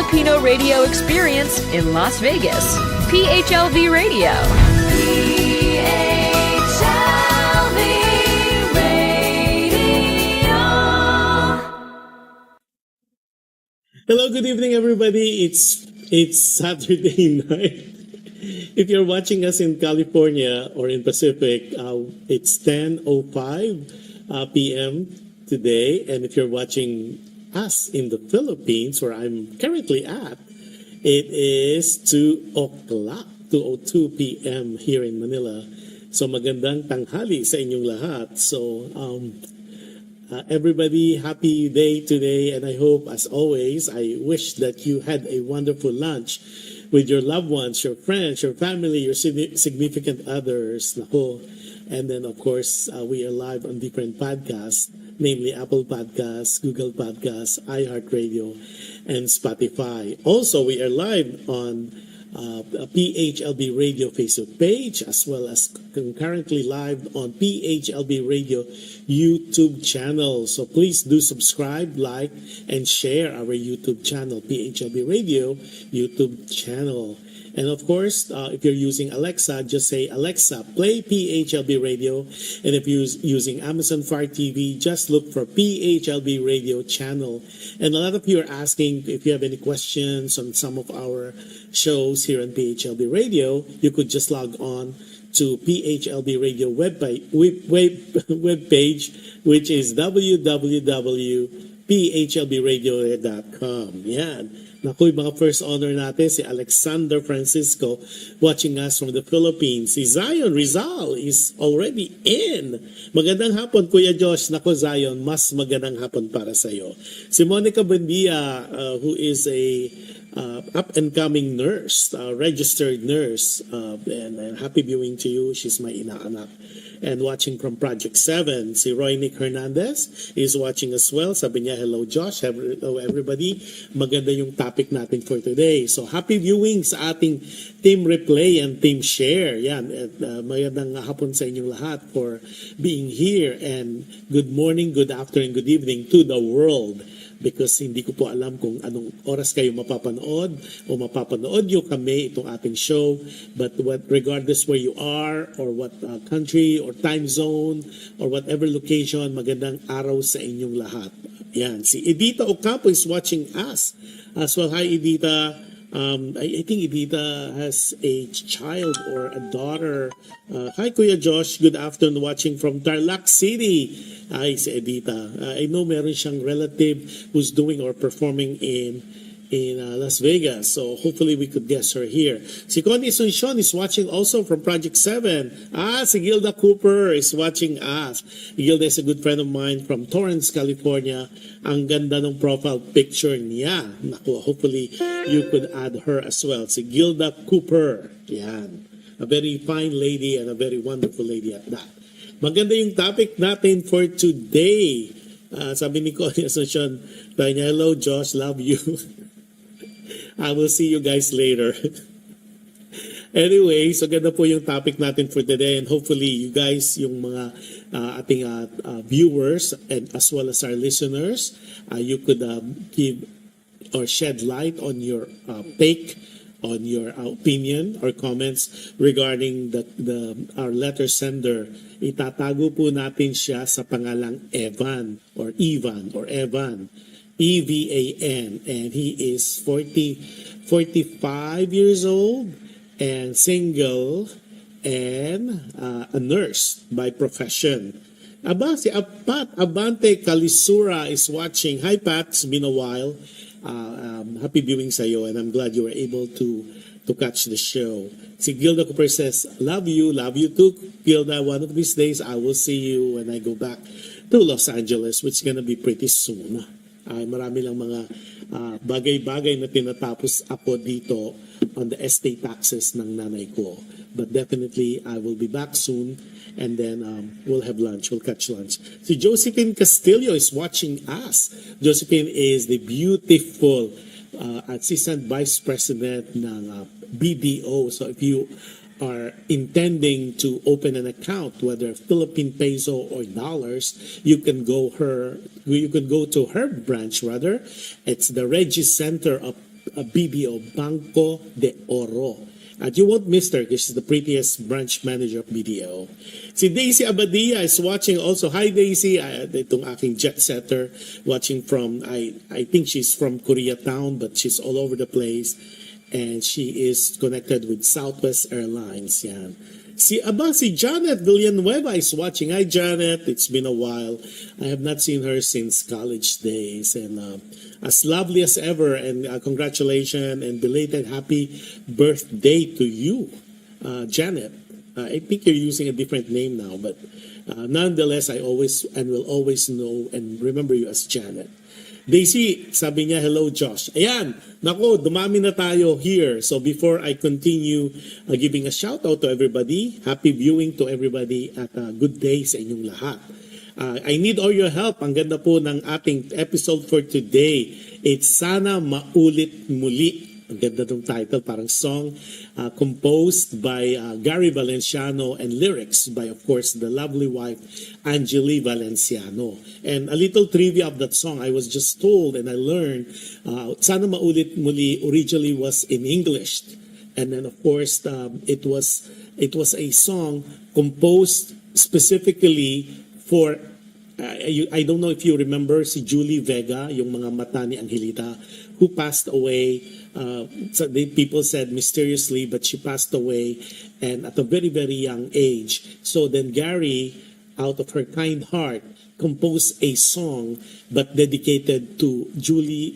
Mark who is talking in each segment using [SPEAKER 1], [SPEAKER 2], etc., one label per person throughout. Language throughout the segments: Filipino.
[SPEAKER 1] Filipino radio experience in Las Vegas. PHLV Radio. PHLV Radio.
[SPEAKER 2] Hello, good evening, everybody. It's Saturday night. If you're watching us in California or in Pacific, it's 10:05 p.m. today, and if you're watching us in the Philippines, where I'm currently at, it is 2 o'clock, 2:02 p.m. here in Manila. So magandang tanghali sa inyong lahat. So everybody, happy day today, and I hope, as always, I wish that you had a wonderful lunch with your loved ones, your friends, your family, your significant others. Nako. And then, of course, we are live on different podcasts, namely Apple Podcasts, Google Podcasts, iHeartRadio, and Spotify. Also, we are live on PHLB Radio Facebook page, as well as concurrently live on PHLB Radio YouTube channel. So please do subscribe, like, and share our YouTube channel, PHLB Radio YouTube channel. And of course, if you're using Alexa, just say, Alexa, play PHLB Radio. And if you're using Amazon Fire TV, just look for PHLB Radio channel. And a lot of you are asking if you have any questions on some of our shows here on PHLB Radio. You could just log on to PHLB Radio webpage, which is www.phlbradio.com. Yan. Naku, yung mga first honor natin, si Alexander Francisco, watching us from the Philippines. Si Zion Rizal is already in. Magandang hapon, Kuya Jush. Naku, Zion, mas magandang hapon para sa iyo. Si Monica Buendia, who is a up-and-coming nurse, registered nurse, and happy viewing to you. She's my inaanak. And watching from Project 7, si Roy Nick Hernandez is watching as well. Sabi niya, hello Josh, hello everybody. Maganda yung topic natin for today. So happy viewing sa ating Team Replay and Team Share. Yan, at magandang hapon sa inyong lahat for being here. And good morning, good afternoon, good evening to the world. Because hindi ko po alam kung anong oras kayo mapapanood o mapapanood nyo kami itong ating show. But regardless where you are or what country or time zone or whatever location, magandang araw sa inyong lahat. Yan, si Edita Ocampo is watching us as well. Hi Edita. I think Edita has a child or a daughter. Hi Kuya Josh, good afternoon, watching from Tarlac City. Hi si Edita. I know meron siyang relative who's doing or performing in Las Vegas. So hopefully we could guess her here. Si Connie Asuncion is watching also from Project 7. Si Gilda Cooper is watching us. Gilda is a good friend of mine from Torrance, California. Ang ganda ng profile picture niya. Naku, hopefully you could add her as well. Si Gilda Cooper. Yan. A very fine lady and a very wonderful lady at that. Maganda yung topic natin for today. Sabi ni Connie Asuncion, hello Josh, love you. I will see you guys later. Anyway, so ganda po yung topic natin for today, and hopefully you guys, yung mga ating viewers and as well as our listeners, you could give or shed light on your take, on your opinion or comments regarding our letter sender. Itatago po natin siya sa pangalang Evan or Evan. EVAN, and he is 45 years old and single and a nurse by profession. Si Pat Abante Calisura is watching. Hi Pat, it's been a while. Happy viewing sa iyo, and I'm glad you were able to catch the show. Si Gilda Cooper says, love you too, Gilda. One of these days I will see you when I go back to Los Angeles, which is gonna be pretty soon. Marami lang mga bagay-bagay na tinatapos ako dito on the estate taxes ng nanay ko. But definitely, I will be back soon, and then we'll have lunch, we'll catch lunch. Si Josephine Castillo is watching us. Josephine is the beautiful Assistant Vice President ng BDO. So if you are intending to open an account, whether Philippine peso or dollars, you can go to her branch rather. It's the Regis Center of BDO, Banco de Oro. At you won't miss her because she's the prettiest branch manager of BDO. Si Daisy Abadia is watching also. Hi Daisy, itong aking jet setter watching from, I think she's from Koreatown but she's all over the place. And she is connected with Southwest Airlines. Yan. Si Janet Villanueva is watching. Hi Janet, it's been a while. I have not seen her since college days. And as lovely as ever, and congratulations and belated happy birthday to you, Janet. I think you're using a different name now, but nonetheless, I always and will always know and remember you as Janet. Daisy, sabi niya, hello Josh. Ayan, nako, dumami na tayo here. So before I continue giving a shout out to everybody, happy viewing to everybody at good day sa inyong lahat. I need all your help. Ang ganda po ng ating episode for today. It's Sana Maulit Muli. Ang ganda ng title, parang song composed by Gary Valenciano and lyrics by, of course, the lovely wife, Angeli Valenciano. And a little trivia of that song, I was just told and I learned, Sana Maulit Muli originally was in English. And then, of course, it was a song composed specifically for I don't know if you remember si Julie Vega, yung mga mata ni Angelita, who passed away. So people said mysteriously, but she passed away and at a very, very young age. So then Gary, out of her kind heart, composed a song but dedicated to Julie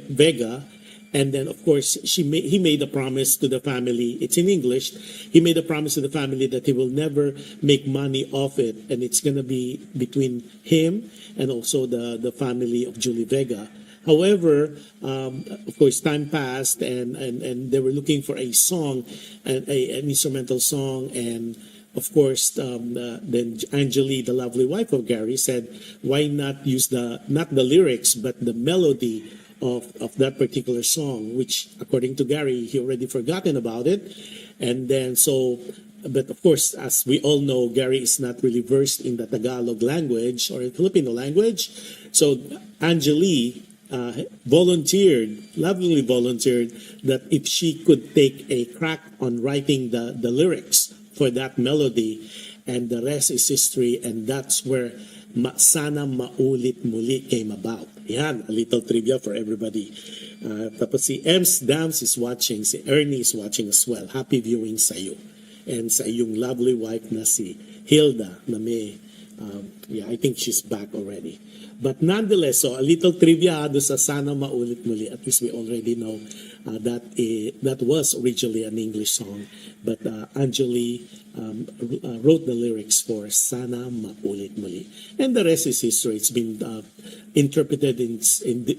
[SPEAKER 2] Vega. And then, of course, he made a promise to the family. It's in English. He made a promise to the family that he will never make money off it. And it's going to be between him and also the family of Julie Vega. However, of course, time passed and they were looking for a song, an instrumental song. And, of course, then Angeli, the lovely wife of Gary, said, why not use not the lyrics, but the melody of that particular song, which according to Gary, he already forgotten about it. And then but of course, as we all know, Gary is not really versed in the Tagalog language or Filipino language. So Angeli lovingly volunteered that if she could take a crack on writing the lyrics for that melody, and the rest is history, and that's where Sana Maulit Muli came about. Yan, a little trivia for everybody. Tapos si Ems Dams is watching, si Ernie is watching as well. Happy viewing sa iyo. And sa iyong lovely wife na si Hilda na may, I think she's back already. But nonetheless, so a little trivia do sa Sana Maulit Muli. At least we already know that was originally an English song. But Angeli wrote the lyrics for Sana Maulit Muli. And the rest is history. It's been interpreted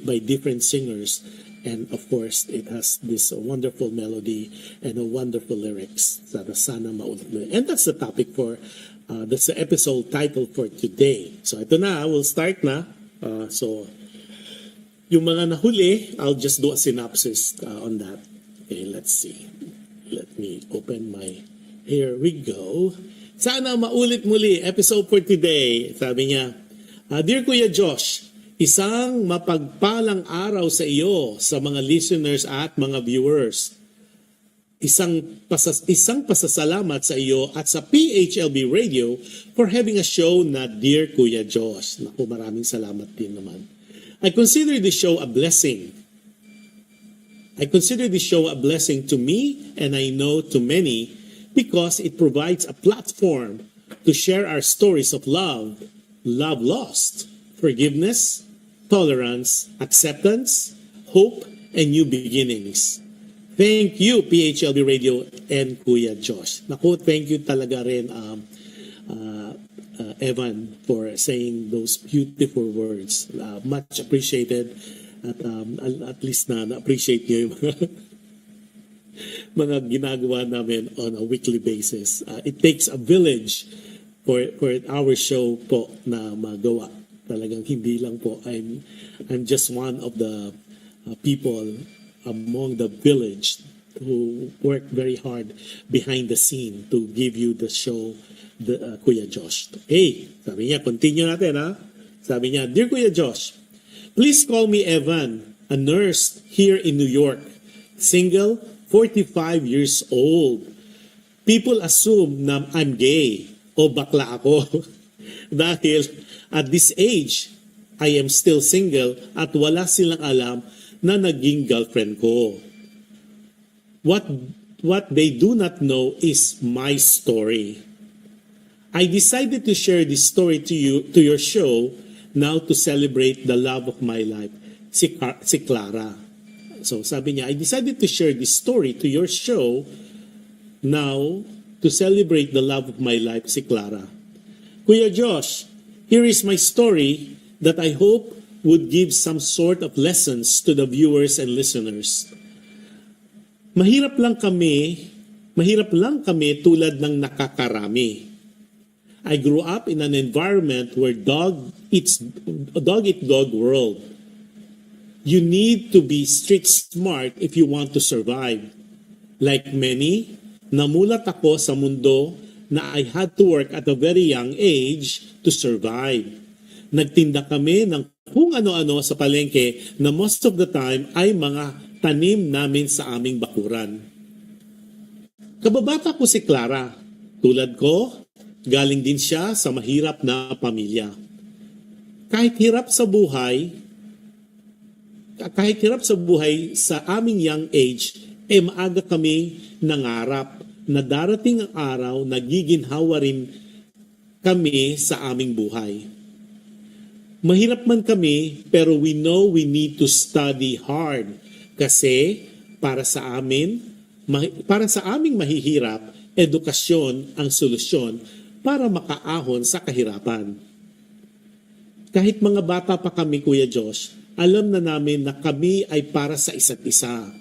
[SPEAKER 2] by different singers. And of course, it has this wonderful melody and a wonderful lyrics. Sana Maulit Muli. And that's the topic that's the episode title for today. So ito na, we'll start na. So yung mga nahuli, I'll just do a synopsis on that. Okay, let's see. Let me open my, here we go. Sana Maulit Muli, episode for today. Sabi niya, Dear Kuya Jush, isang mapagpalang araw sa iyo, sa mga listeners at mga viewers. Isang pasasalamat sa iyo at sa PHLB Radio for having a show na Dear Kuya Jush. Naku, maraming salamat din naman. I consider this show a blessing. I consider this show a blessing to me and I know to many because it provides a platform to share our stories of love lost, forgiveness, tolerance, acceptance, hope, and new beginnings. Thank you, PHLB Radio and Kuya Jush. Naku, thank you talaga rin, Evan, for saying those beautiful words. Much appreciated. At least na-appreciate nyo yung mga ginagawa namin on a weekly basis. It takes a village for our show po na magawa. Talagang hindi lang po. I'm just one of the people among the village who work very hard behind the scene to give you the show, the Kuya Jush. Hey, sabi niya, continue natin ha. Sabi niya, Dear Kuya Jush, please call me Evan. a nurse here in New York. Single, 45 years old. People assume na I'm gay o bakla ako. Dahil at this age, I am still single at wala silang alam na naging girlfriend ko. What they do not know is my story. I decided to share this story to your show now to celebrate the love of my life, si Clara. So sabi niya, I decided to share this story to your show now to celebrate the love of my life, si Clara. Kuya Josh, here is my story that I hope would give some sort of lessons to the viewers and listeners. Mahirap lang kami tulad ng nakakarami. I grew up in an environment where dog eat dog world. You need to be street smart if you want to survive. Like many, namulat ako sa mundo na I had to work at a very young age to survive. Nagtinda kami ng kung ano-ano sa palengke na most of the time ay mga tanim namin sa aming bakuran. Kababata ko si Clara. Tulad ko, galing din siya sa mahirap na pamilya. Kahit hirap sa buhay sa aming young age, maaga kami nangarap na darating ang araw na giginhawa rin kami sa aming buhay. Mahirap man kami, pero we know we need to study hard. Kasi para sa aming mahihirap, edukasyon ang solusyon para makaahon sa kahirapan. Kahit mga bata pa kami, Kuya Josh, alam na namin na kami ay para sa isa't isa.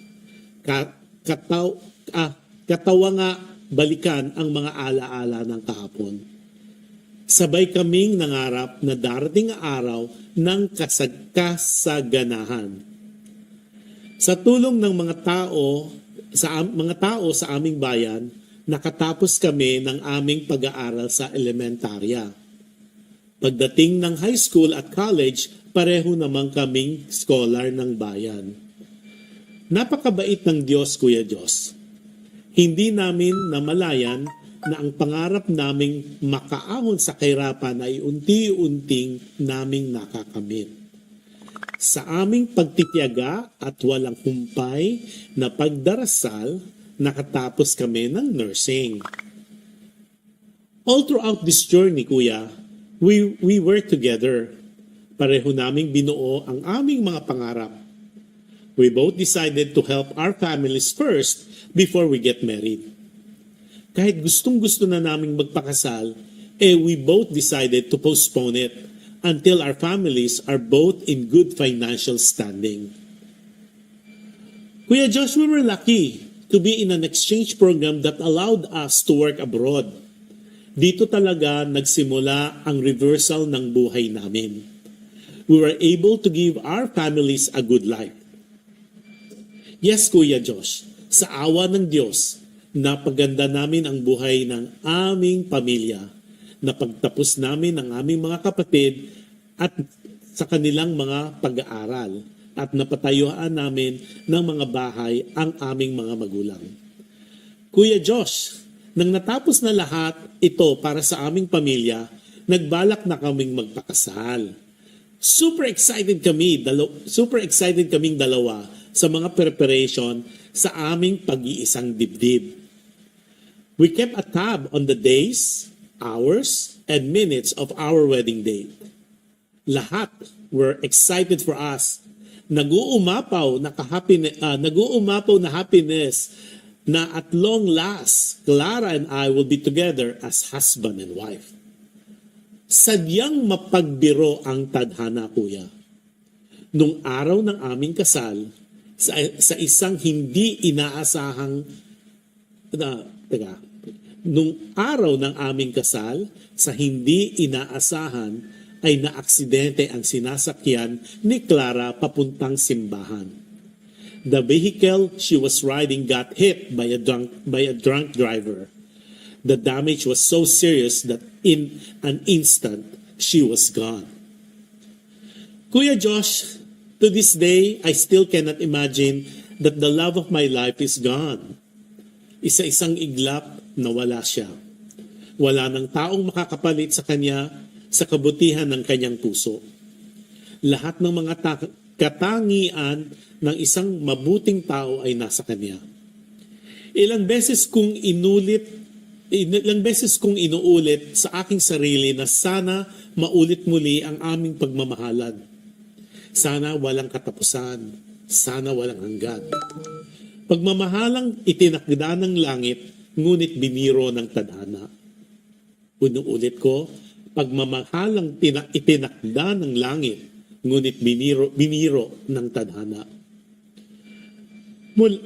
[SPEAKER 2] Katawa nga balikan ang mga alaala ng kahapon. Sabay kaming nangarap na darating ang araw ng kasaganahan. Sa tulong ng mga tao sa aming bayan, nakatapos kami ng aming pag-aaral sa elementarya. Pagdating ng high school at college, pareho naman kaming scholar ng bayan. Napakabait ng Diyos, Kuya Diyos. Hindi namin namalayan na ang pangarap naming makaahon sa kahirapan ay unti-unting naming nakakamit. Sa aming pagtitiyaga at walang humpay na pagdarasal, nakatapos kami ng nursing. All throughout this journey, Kuya, we were together. Pareho naming binuo ang aming mga pangarap. We both decided to help our families first before we get married. Kahit gustong-gusto na naming magpakasal, we both decided to postpone it until our families are both in good financial standing. Kuya Josh, we were lucky to be in an exchange program that allowed us to work abroad. Dito talaga nagsimula ang reversal ng buhay namin. We were able to give our families a good life. Yes, Kuya Josh, sa awa ng Diyos, napaganda namin ang buhay ng aming pamilya. Napagtapos namin ang aming mga kapatid at sa kanilang mga pag-aaral at napatayuan namin ng mga bahay ang aming mga magulang. Kuya Josh, nang natapos na lahat ito para sa aming pamilya, nagbalak na kaming magpakasal. Super excited kaming dalawa sa mga preparation sa aming pag-iisang dibdib. We kept a tab on the days, hours, and minutes of our wedding date. Lahat were excited for us. Nag-uumapaw na happiness na at long last, Clara and I will be together as husband and wife. Sadyang mapagbiro ang tadhana, Kuya. Nung araw ng aming kasal, sa isang hindi inaasahang nung araw ng aming kasal, sa hindi inaasahan, ay naaksidente ang sinasakyan ni Clara papuntang simbahan. The vehicle she was riding got hit by a drunk driver. The damage was so serious that in an instant, she was gone. Kuya Josh, To this day, I still cannot imagine that the love of my life is gone. Isa-isang iglap na wala siya. Wala ng taong makakapalit sa kanya sa kabutihan ng kanyang puso. Lahat ng mga katangian ng isang mabuting tao ay nasa kanya. Ilang beses kong inuulit sa aking sarili na sana maulit muli ang aming pagmamahalan. Sana walang katapusan. Sana walang hanggan. Pagmamahalang itinakda ng langit, ngunit biniro ng tadhana. Unuulit ko, pagmamahalang itinakda ng langit, ngunit biniro ng tadhana.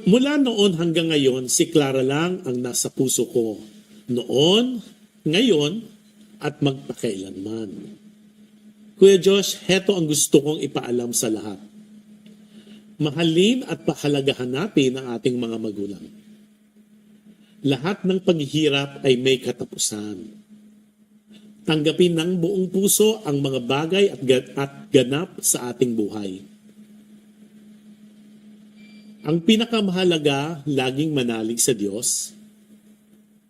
[SPEAKER 2] Mula noon hanggang ngayon, si Clara lang ang nasa puso ko. Noon, ngayon, at magpakailanman. Kuya Josh, heto ang gusto kong ipaalam sa lahat. Mahalin at pahalagahan natin ang ating mga magulang. Lahat ng paghihirap ay may katapusan. Tanggapin ng buong puso ang mga bagay at ganap sa ating buhay. Ang pinakamahalaga, laging manalig sa Diyos.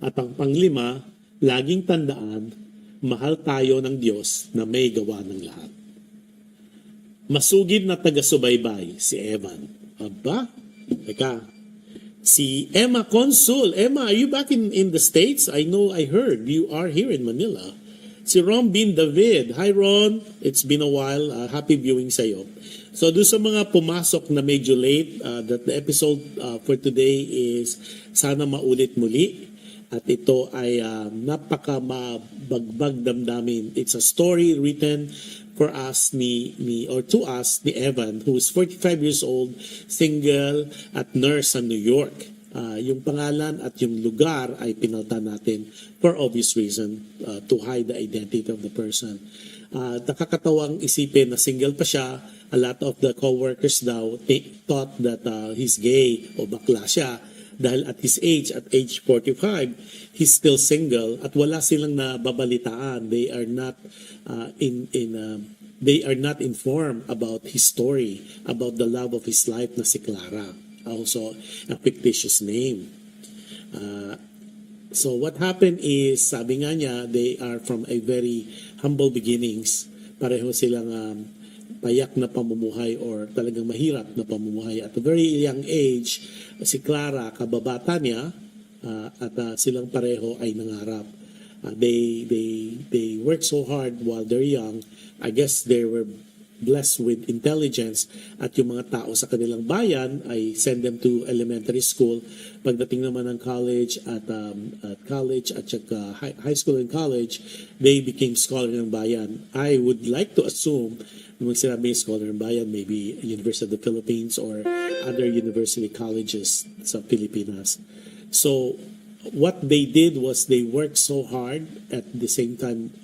[SPEAKER 2] At ang panglima, laging tandaan, mahal tayo ng Diyos na may gawa ng lahat. Masugid na taga-subaybay, si Evan. Aba? Teka. Si Emma Consul. Emma, are you back in the States? I know, I heard you are here in Manila. Si Ron Bin David. Hi Ron, it's been a while. Happy viewing sa'yo. So doon sa mga pumasok na medyo late, that the episode for today is Sana Maulit Muli. At ito ay napaka-mabagbag damdamin. It's a story written for us to us ni Evan, who is 45 years old, single at nurse sa New York. Yung pangalan at yung lugar ay pinaltan natin for obvious reason, to hide the identity of the person. Nakakatawang isipin na single pa siya. A lot of the co-workers daw thought that he's gay o bakla siya. Dahil at his age, at age 45, he's still single at wala silang nababalitaan. They are not they are not informed about his story, about the love of his life na si Clara. Also a fictitious name. So what happened is, sabi nga niya, they are from a very humble beginnings. Pareho silang payak na pamumuhay or talagang mahirap na pamumuhay. At a very young age, si Clara, kababata niya, at silang pareho ay nangarap. They work so hard while they're young. I guess they were blessed with intelligence at yung mga tao sa kanilang bayan ay send them to elementary school. Pagdating naman ng college at saka high school and college, they became scholar ng bayan. I would like to assume, nung sinabi scholar ng bayan, maybe University of the Philippines or other university colleges sa Pilipinas. So what they did was they worked so hard at the same time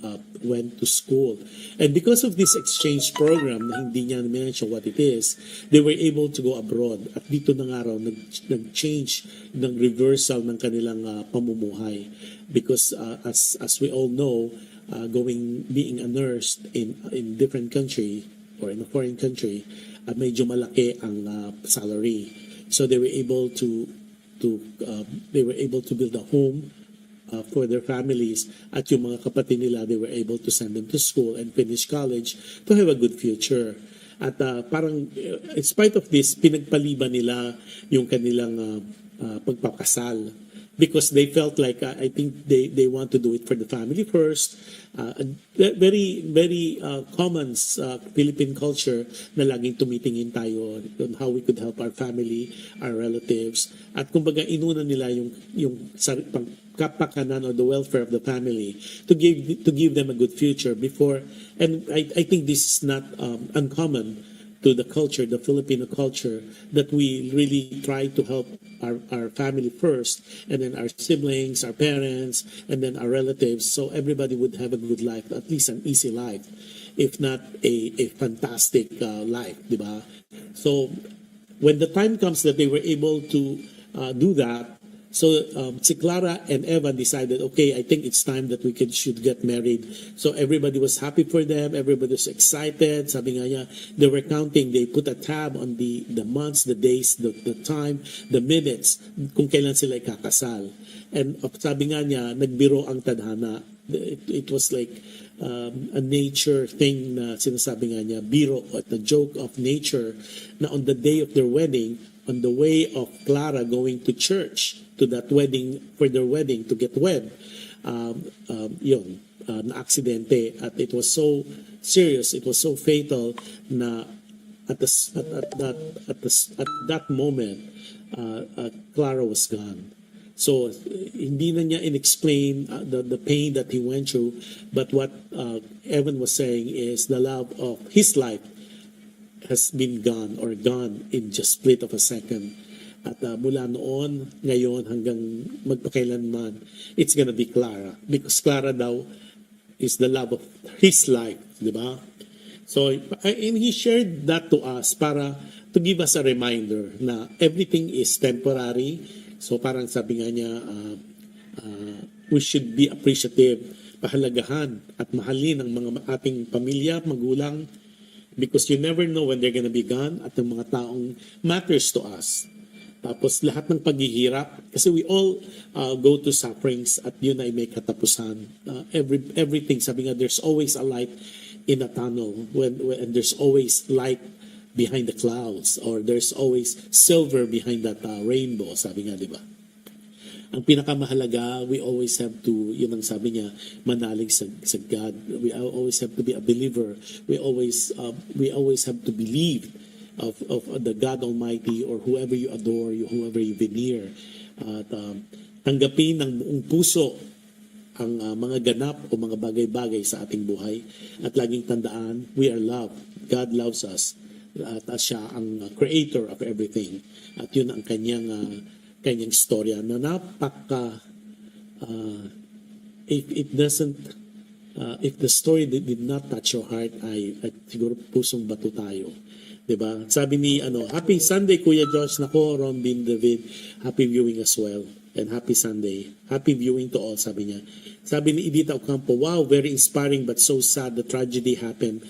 [SPEAKER 2] went to school. And because of this exchange program na hindi niya mention what it is, they were able to go abroad. At dito na nga raw nag-change ng reversal ng kanilang pamumuhay. Because as we all know, being a nurse in different country or in a foreign country, medyo malaki ang salary. So they were able to build a home for their families, at yung mga kapatid nila, they were able to send them to school and finish college to have a good future. At parang in spite of this, pinagpaliban nila yung kanilang pagpapakasal because they felt like I think they want to do it for the family first. Very common Philippine culture na laging tumitingin tayo on how we could help our family, our relatives, at kumbaga inuna nila yung kapakanan or the welfare of the family to give them a good future before. And I think this is not uncommon to the culture, the Filipino culture, that we really try to help our family first, and then our siblings, our parents, and then our relatives, so everybody would have a good life, at least an easy life, if not a fantastic life, di ba? So when the time comes that they were able to do that, So si Clara and Evan decided, okay, I think it's time that should get married. So everybody was happy for them. Everybody was excited. Sabi nga niya, they were counting. They put a tab on the months, the days, the time, the minutes, kung kailan sila ikakasal. And sabi nga niya, nagbiro ang tadhana. It was like a nature thing na sinasabi nga niya, biro, at the joke of nature, na on the day of their wedding, on the way of Clara going to church, to that wedding, for their wedding, to get wed, na aksidente. At it was so serious, it was so fatal na at that moment, Clara was gone. So hindi na niya inexplain the pain that he went through, but what Evan was saying is the love of his life has been gone in just split of a second. At mula noon, ngayon, hanggang magpakailanman, it's gonna be Clara. Because Clara daw is the love of his life, di ba? So, and he shared that to us to give us a reminder na everything is temporary. So parang sabi nga niya, we should be appreciative, pahalagahan at mahalin ang mga ating pamilya, magulang, because you never know when they're gonna be gone at ang mga taong matters to us. Tapos lahat ng paghihirap, kasi we all go to sufferings at yun ay may katapusan. Everything, sabi nga, there's always a light in a tunnel when there's always light behind the clouds, or there's always silver behind that rainbow, sabi nga, di ba? Ang pinakamahalaga, we always have to, yun ang sabi niya, manalig sa God. We always have to be a believer. We always have to believe of the God Almighty, or whoever you adore, whoever you veneer. At tanggapin ng buong puso ang mga ganap o mga bagay-bagay sa ating buhay. At laging tandaan, we are loved. God loves us. At siya ang creator of everything. At yun ang kanyang storya na napaka if the story did not touch your heart, ay siguro pusong bato tayo. Diba? Sabi ni Happy Sunday Kuya Jush. Nako, Rombin David, happy viewing as well, and happy Sunday, happy viewing to all. Sabi niya. Sabi ni Edita Ocampo, wow, very inspiring but so sad the tragedy happened.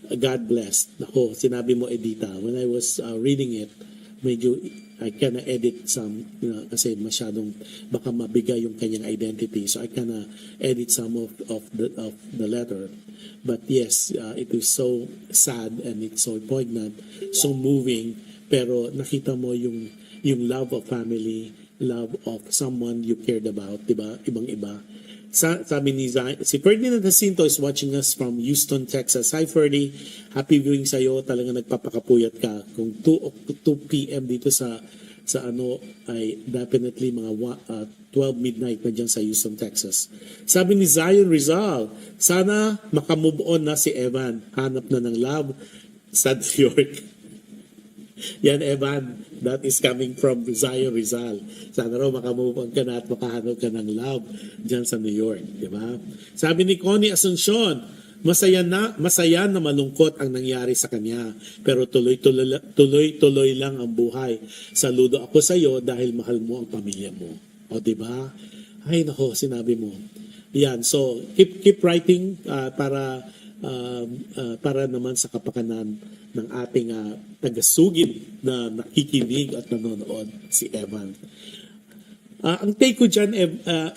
[SPEAKER 2] God bless. Nako, sinabi mo, Edita. When I was reading it, medyo I kinda edit some, kasi masyadong baka mabigay yung kanyang identity, so I kinda edit some of the letter. But yes, it is so sad and it's so poignant, so moving, pero nakita mo yung love of family, love of someone you cared about, diba? Ibang-iba. Sabi ni si Ferdinand Jacinto is watching us from Houston, Texas. Hi Ferdy, happy viewing sa'yo. Talagang nagpapakapuyat ka. Kung 2 p.m. dito sa ay definitely mga 12 midnight na dyan sa Houston, Texas. Sabi ni Zion Rizal, sana makamove on na si Evan. Hanap na ng love sa New York. Yan, Evan, that is coming from Zion Rizal. Sana raw makamove on ka na at makahanap ka ng love dyan sa New York. Diba? Sabi ni Connie Asuncion, masaya na malungkot ang nangyari sa kanya, pero tuloy lang ang buhay. Saludo ako sa iyo dahil mahal mo ang pamilya mo. O diba? Ay nako, sinabi mo. Yan, so keep writing para naman sa kapakanan ng ating tagasugid na nakikinig at nanonood, si Evan. Ang take ko dyan,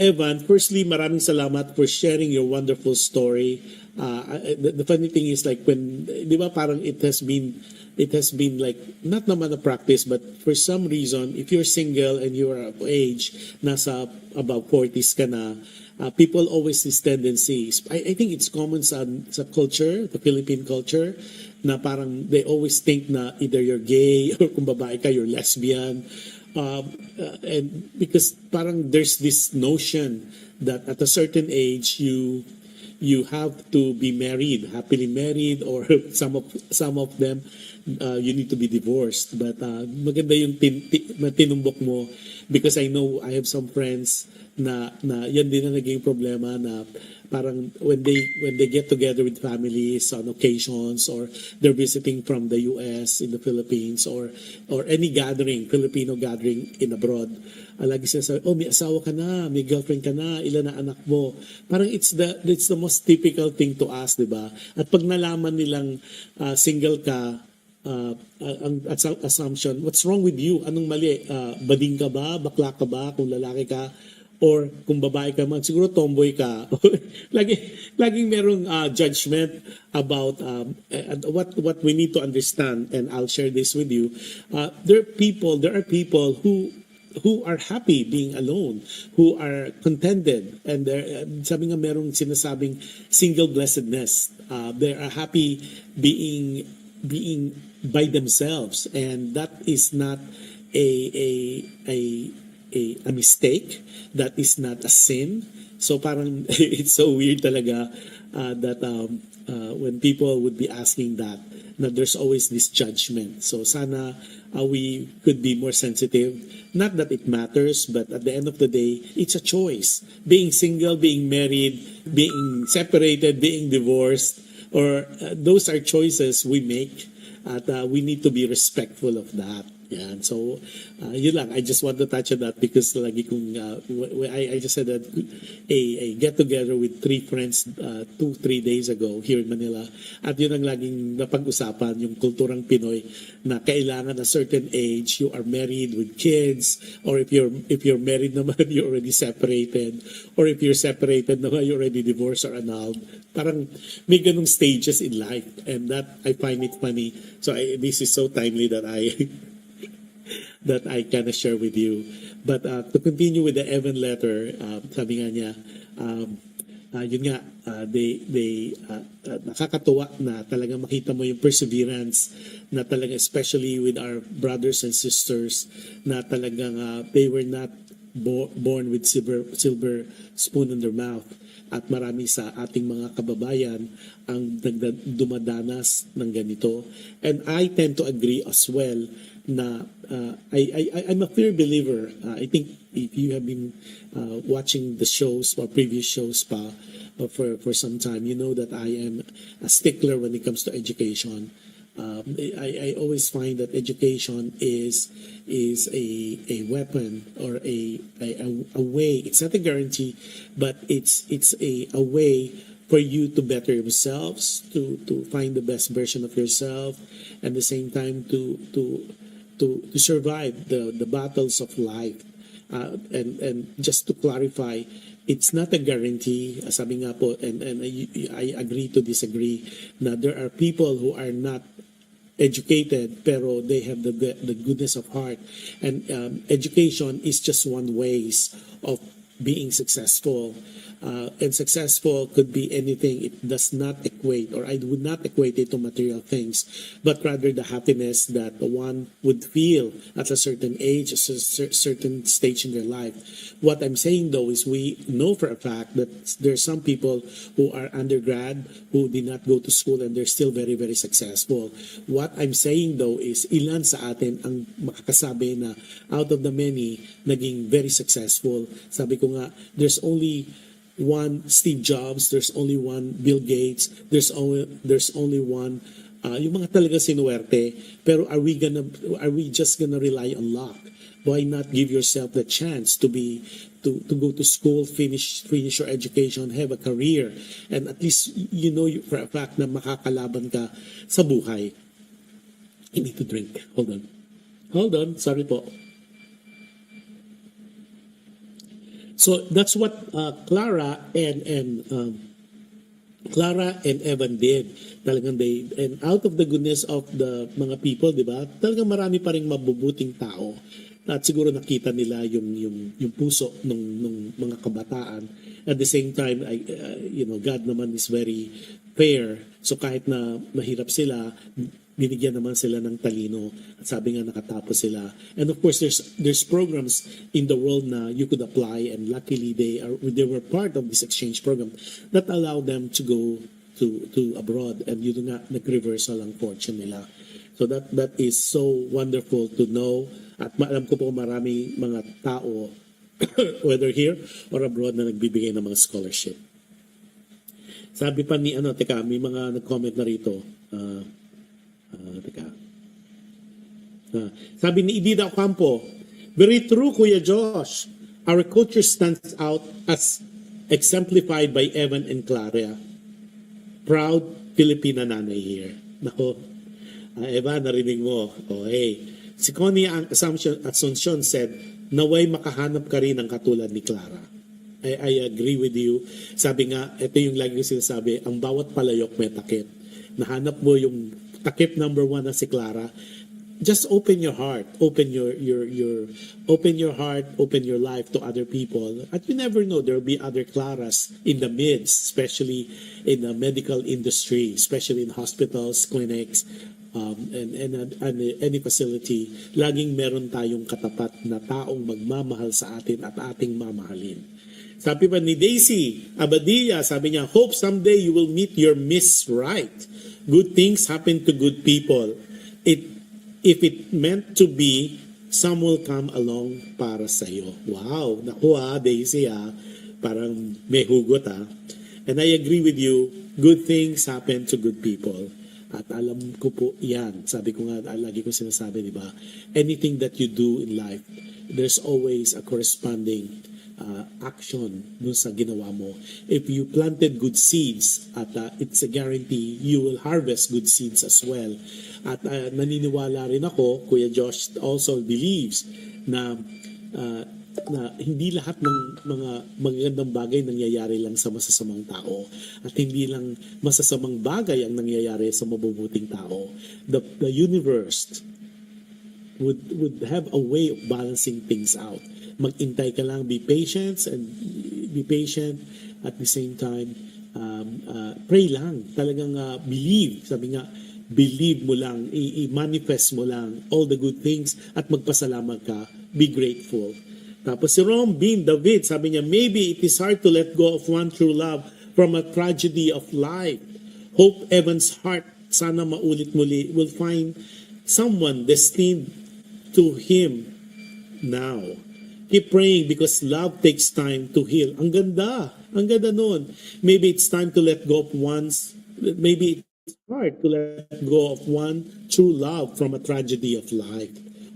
[SPEAKER 2] Evan, firstly, maraming salamat for sharing your wonderful story. The funny thing is, like, when, di ba, parang it has been like, not naman a practice, but for some reason, if you're single and you're of age, nasa about 40s ka na, people always this tendency, I think it's common sa culture, the Philippine culture, na parang they always think na either you're gay or kung babae ka, you're lesbian. And because parang there's this notion that at a certain age you have to be married, happily married, or some of them you need to be divorced. But maganda yung tinumbok mo, because I know I have some friends na yan din na naging problema, na parang when they get together with families on occasions, or they're visiting from the US in the Philippines, or any gathering, Filipino gathering in abroad, lagi sila sabi, oh, may asawa ka na, may girlfriend ka na, ilan na anak mo. Parang it's the most typical thing to ask, di ba? At pag nalaman nilang single ka, ang assumption, what's wrong with you? Anong mali? Bading ka ba? Bakla ka ba? Kung lalaki ka? Or kung babae ka man, siguro tomboy ka. Laging merong judgment about what we need to understand, and I'll share this with you. There are people who are happy being alone, who are contented, and sabi nga merong sinasabing single blessedness. They are happy being by themselves, and that is not a mistake. That is not a sin. So parang it's so weird talaga that when people would be asking that there's always this judgment. So sana we could be more sensitive. Not that it matters, but at the end of the day, it's a choice. Being single, being married, being separated, being divorced, or those are choices we make, at we need to be respectful of that. Yan. So, yun lang. I just want to touch on that because lagi kong, I just said that a get-together with 3 friends 2-3 days ago here in Manila. At yun ang laging napag-usapan, yung kulturang Pinoy, na kailangan a certain age, you are married with kids, or if you're married naman, you're already separated, or if you're separated naman, you're already divorced or annulled. Parang may ganung stages in life, and that, I find it funny. So, this is so timely that I kind of share with you. But to continue with the Evan letter, sabi nga niya, yun nga, nakakatuwa na talagang makita mo yung perseverance na talagang, especially with our brothers and sisters, na talagang they were not born with silver spoon in their mouth. At marami sa ating mga kababayan ang dumadanas ng ganito. And I tend to agree as well na I'm a firm believer. I think if you have been watching the shows or previous shows for some time, you know that I am a stickler when it comes to education. I always find that education is a weapon, or a way. It's not a guarantee, but it's a way for you to better yourselves, to find the best version of yourself, and at the same time to survive the battles of life. And just to clarify, it's not a guarantee. Sabi nga po, and I agree to disagree, na there are people who are not educated pero they have the goodness of heart, and education is just one ways of being successful. And successful could be anything. It does not equate, or I would not equate it to material things, but rather the happiness that one would feel at a certain age, a certain stage in their life. What I'm saying though is we know for a fact that there are some people who are undergrad, who did not go to school, and they're still very, very successful. What I'm saying though is ilan sa atin ang makakasabi na out of the many, naging very successful. Sabi ko nga, there's only one Steve Jobs, there's only one Bill Gates, there's only one yung mga talaga sinuwerte. Pero are we just gonna rely on luck? Why not give yourself the chance to go to school, finish your education, have a career, and at least you know for a fact na makakalaban ka sa buhay. I need to drink. Hold on, sorry po. So that's what Clara and Evan did. Talagang and out of the goodness of the mga people, di ba? Talagang marami pa ring mabubuting tao. At siguro nakita nila yung puso ng mga kabataan. At the same time, God naman is very fair. So kahit na mahirap sila, binigyan naman sila ng talino, at sabi nga nakatapos sila. And of course, there's programs in the world na you could apply, and luckily they were part of this exchange program that allowed them to go to abroad, and yun nga nag-reversal ang fortune nila. So that is so wonderful to know, at alam ko po marami mga tao whether here or abroad na nagbibigay ng mga scholarship. Sabi pa ni teka, may mga nag-comment na rito. Teka. Sabi ni Idida Ocampo, very true, Kuya Josh. Our culture stands out as exemplified by Evan and Clara. Proud Filipina nanay here. Nako, Eva, narinig mo. Okay. Si Connie Asuncion said, naway makahanap ka rin ng katulad ni Clara. I agree with you. Sabi nga, ito yung lagi ko sinasabi, ang bawat palayok may takip. Nahanap mo yung takip number 1 na si Clara. Just open your heart, open your heart, open your life to other people. At you never know, there will be other Claras in the midst, especially in the medical industry, especially in hospitals, clinics, and any facility. Laging meron tayong katapat na taong magmamahal sa atin at ating mamahalin. Sabi pa ni Daisy Abadia, sabi niya, hope someday you will meet your Miss Right. Good things happen to good people. If it meant to be, some will come along para sa iyo. Wow, naku Daisy parang may hugot And I agree with you, good things happen to good people. At alam ko po yan, sabi ko nga, lagi ko sinasabi, di ba? Anything that you do in life, there's always a corresponding action dun sa ginawa mo. If you planted good seeds, at it's a guarantee you will harvest good seeds as well. At naniniwala rin ako, Kuya Josh also believes na hindi lahat ng mga magagandang bagay nangyayari lang sa masasamang tao at hindi lang masasamang bagay ang nangyayari sa mabubuting tao. The universe would have a way of balancing things out. Mag-intay ka lang, be patient at the same time pray lang, talagang believe. Sabi nga, believe mo lang, i-manifest mo lang all the good things at magpasalamat ka, be grateful. Tapos si Rom Bean David, sabi niya, maybe it is hard to let go of one true love from a tragedy of life. Hope Evan's heart, sana maulit muli, will find someone destined to him now. Keep praying because love takes time to heal. Ang ganda nun. Maybe it's time to let go of maybe it's hard to let go of one true love from a tragedy of life.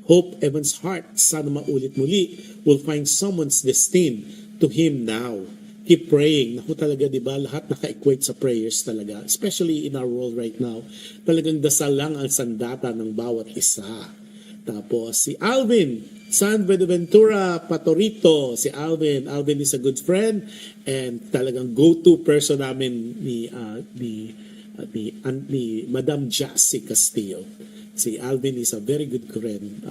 [SPEAKER 2] Hope Evan's heart, sana maulit muli, will find someone's destined to him now. Keep praying. Naku talaga, di ba? Lahat naka-equate sa prayers talaga. Especially in our world right now. Talagang dasal lang ang sandata ng bawat isa. Tapos si Alvin San Buenaventura Patorito. Si Alvin is a good friend and talagang go-to person namin ni Madam Jassy Castillo. Si Alvin is a very good friend.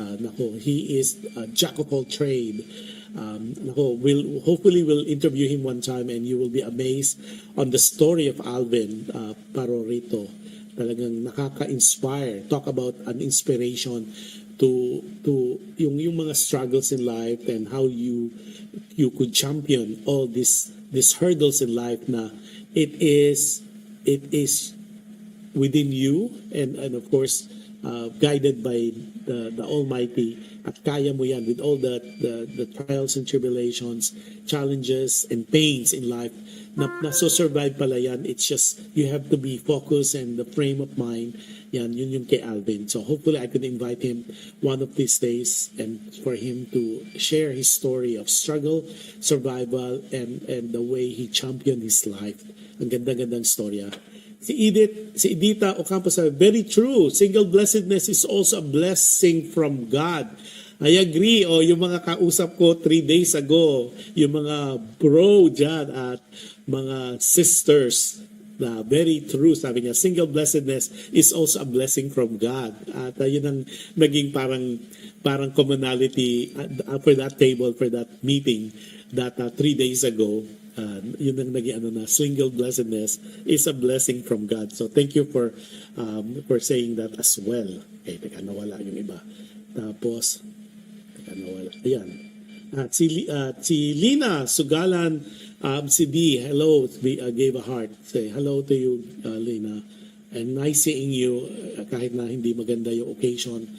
[SPEAKER 2] He is a jack of all trade. Hopefully we'll interview him one time and you will be amazed on the story of Alvin Parorito. Talagang nakaka-inspire. Talk about an inspiration to yung mga struggles in life and how you could champion all these hurdles in life na it is within you and of course guided by the Almighty at kaya mo yan with all the trials and tribulations, challenges and pains in life na so survive pala yan. It's just you have to be focused and the frame of mind. Yun yung kay Alvin. So hopefully I could invite him one of these days and for him to share his story of struggle, survival, and the way he championed his life. Ang ganda-gandang storya. Si Edita Ocampo sabi, very true. Single blessedness is also a blessing from God. I agree. Yung mga kausap ko 3 days ago, yung mga bro dyan at mga sisters, very true, sabi niya, single blessedness is also a blessing from God. At yun ang naging parang commonality for that table, for that meeting that 3 days ago. Yun ang naging single blessedness is a blessing from God. So thank you for saying that as well. Okay, teka, nawala yung iba. Tapos, teka, nawala. Ayan. At si Lina Sugalan, si D, hello, gave a heart. Say hello to you, Lina. And nice seeing you, kahit na hindi maganda yung occasion.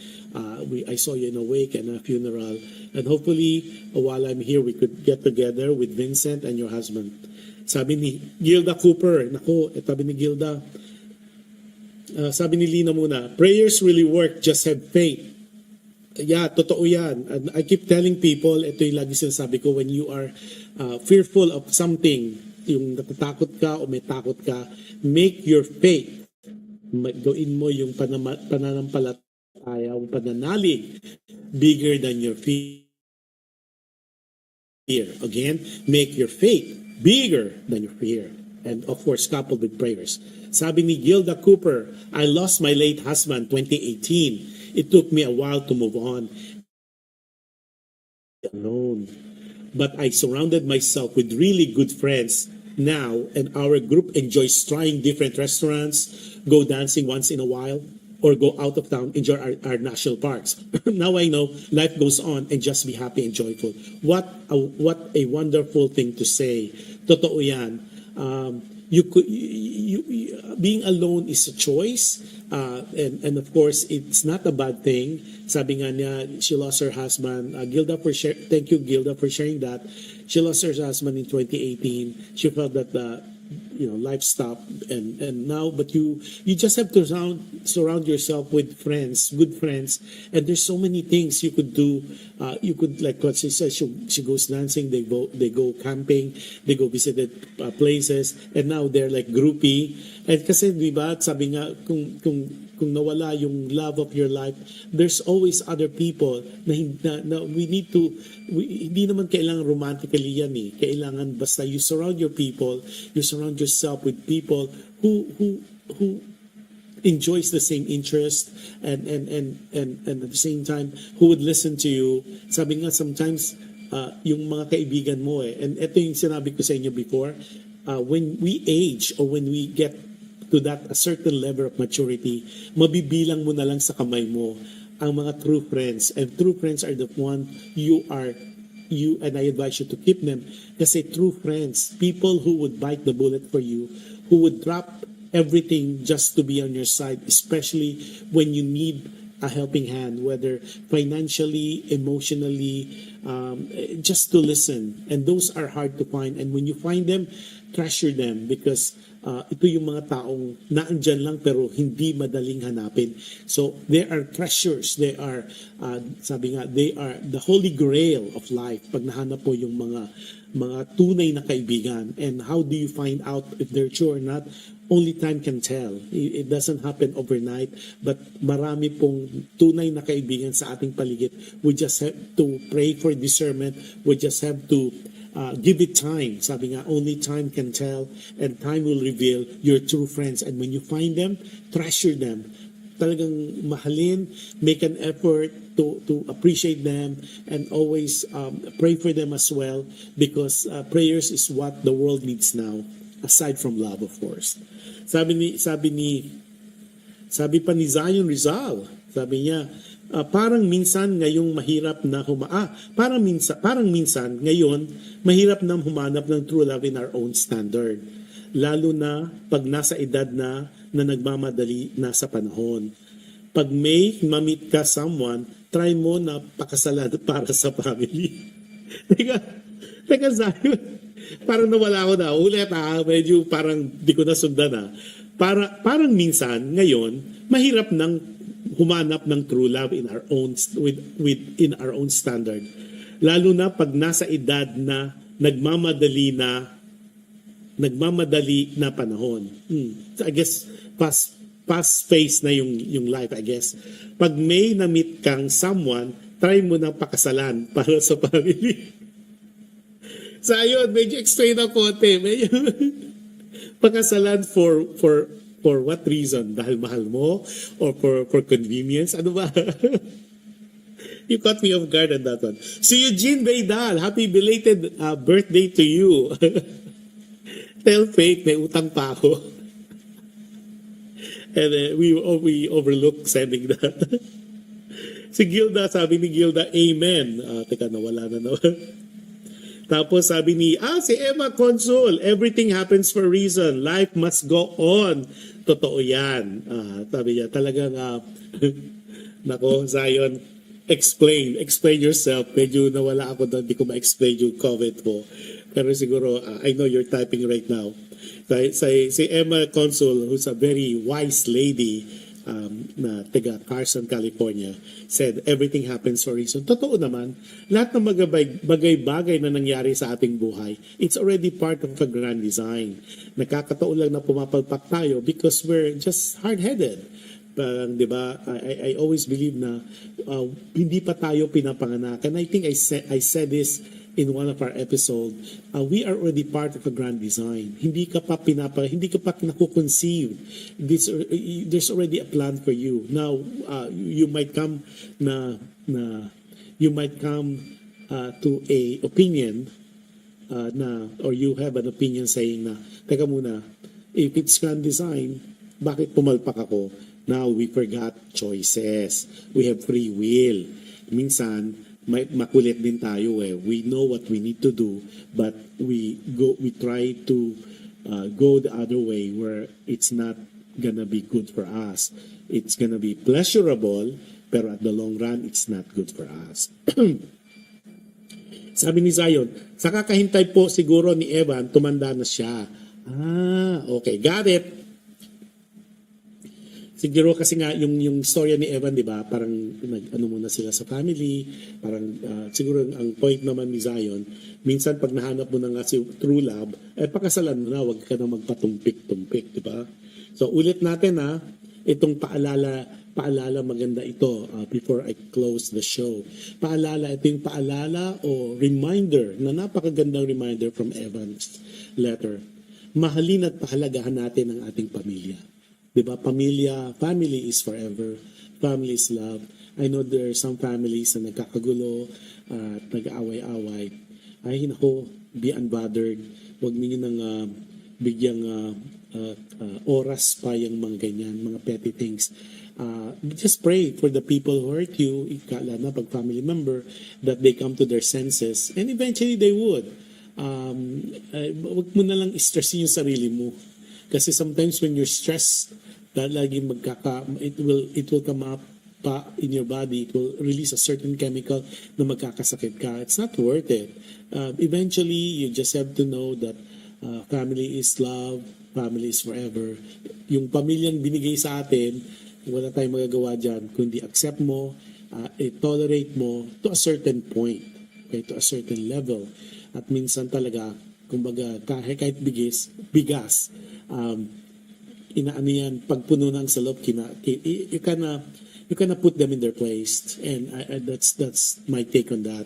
[SPEAKER 2] I saw you in a wake and a funeral. And hopefully, while I'm here, we could get together with Vincent and your husband. Sabi ni Gilda Cooper, nako, sabi ni Gilda, sabi ni Lina muna, prayers really work, just have faith. Yeah, totoo yan. And I keep telling people, ito yung lagi sinasabi ko, when you are fearful of something, yung natatakot ka o may takot ka, make your faith. Gawin mo yung pananampalataya, yung pananalig, bigger than your fear. Again, make your faith bigger than your fear. And of course, coupled with prayers. Sabi ni Gilda Cooper, I lost my late husband 2018. It took me a while to move on. Alone. But I surrounded myself with really good friends now, and our group enjoys trying different restaurants, go dancing once in a while, or go out of town, enjoy our national parks. Now I know life goes on and just be happy and joyful. What a wonderful thing to say. Totoo yan. Being alone is a choice, and of course it's not a bad thing. Sabi nga niya, she lost her husband. Thank you, Gilda, for sharing that. She lost her husband in 2018. She felt that life stopped, and now, but you just have to surround yourself with friends, good friends, and there's so many things you could do. You could, like what she says, she goes dancing, they go camping, they go visit places, and now they're like groupie. And kasi diba, sabi nga, kung nawala yung love of your life, there's always other people na we need to, hindi naman kailangan romantically yan eh. Kailangan basta you surround your people, you surround yourself with people who enjoys the same interest and at the same time who would listen to you. Sabi nga sometimes yung mga kaibigan mo and ito yung sinabi ko sa inyo before, when we age or when we get to that a certain level of maturity, mabibilang mo na lang sa kamay mo ang mga true friends. And true friends are the one you and I advise you to keep them. Kasi true friends, people who would bite the bullet for you, who would drop everything just to be on your side, especially when you need a helping hand, whether financially, emotionally, just to listen. And those are hard to find. And when you find them, treasure them, because ito yung mga taong naandyan lang pero hindi madaling hanapin. So they are treasures. They are, sabi nga, they are the holy grail of life. Pag nahanap mo yung mga tunay na kaibigan. And how do you find out if they're true or not? Only time can tell. It doesn't happen overnight. But marami pong tunay na kaibigan sa ating paligid. We just have to pray for discernment. We just have to give it time. Sabi nga, only time can tell, and time will reveal your true friends. And when you find them, treasure them. Talagang mahalin, make an effort to appreciate them, and always pray for them as well, because prayers is what the world needs now, aside from love, of course. Sabi pa ni Zion Rizal, sabi niya, parang minsan ngayon mahirap na humanap ng true love in our own standard, lalo na pag nasa edad na nagmamadali na sa panahon. Pag may mamit ka someone, try mo na pakasalan para sa family. Teka, Zion, parang nawala ko na. Ulit medyo parang di ko nasundan parang minsan ngayon mahirap nang humanap ng true love in our own in our own standard, lalo na pag nasa edad na nagmamadali na panahon. So I guess fast pace na yung life, I guess. Pag may na-meet kang someone, try mo na pakasalan para sa family. So ayun, medyo explain na konti. Medyo pakasalan for what reason? Dahil mahal mo? Or for convenience? Ano ba? You caught me off guard on that one. Si Eugene Baydal, happy belated birthday to you. Tell Faith, may utang pa ako. And we overlook sending that. Si Gilda, sabi ni Gilda, amen. Teka, nawala na naman. Tapos sabi ni, si Emma Consul, everything happens for a reason. Life must go on. Totoo yan. Sabi niya, talagang, nako, Zion, explain yourself. Medyo nawala ako doon, hindi ko ma-explain yung comment mo. Pero siguro, I know you're typing right now. Si Emma Consul, who's a very wise lady, na taga Carson, California, said, everything happens for a reason. Totoo naman, lahat ng bagay-bagay na nangyari sa ating buhay, it's already part of a grand design. Nakakataon lang na pumapalpak tayo because we're just hard-headed. Parang, di ba, I always believe na hindi pa tayo pinapanganak. And I think I said this in one of our episodes, we are already part of a grand design. Hindi ka pa nakuconceive. There's already a plan for you. Now, you might come to a opinion or you have an opinion saying na, teka muna, if it's grand design, bakit pumalpak ako? Now, we forgot choices. We have free will. Minsan, makulit din tayo eh. We know what we need to do, but we try to go the other way where it's not gonna be good for us. It's gonna be pleasurable, pero at the long run, it's not good for us. Sabi ni Zion, sa kakahintay po siguro ni Evan, tumanda na siya. Okay, got it. Siguro kasi nga yung storya ni Evan, 'di ba? Parang muna sila sa family, parang siguro ang point naman ni Zion, minsan pag nahanap mo na nga si true love, pakasalan mo na, wag ka na magpatumpik-tumpik, 'di ba? So ulit natin itong paalala maganda ito before I close the show. Ito yung paalala o reminder, na napakagandang reminder from Evan's letter. Mahalin at pahalagahan natin ang ating pamilya. Diba? Family is forever. Family is love. I know there are some families na nagkakagulo at nag-aaway-away. Ay, nako, be unbothered. Huwag ninyo nang bigyang oras pa yung mga ganyan, mga petty things. Just pray for the people who hurt you, ikala na pag family member, that they come to their senses. And eventually they would. Huwag mo na lang stressin yung sarili mo. Kasi sometimes when you're stressed, lagi it will come up pa in your body. It will release a certain chemical na magkakasakit ka. It's not worth it. Eventually, you just have to know that family is love, family is forever. Yung pamilyang binigay sa atin, wala tayong magagawa dyan, kundi accept mo, tolerate mo to a certain point, okay, to a certain level. At minsan talaga, kumbaga, kahit bigas, inaano yan, pagpuno ng salop, you cannot put them in their place. And that's my take on that.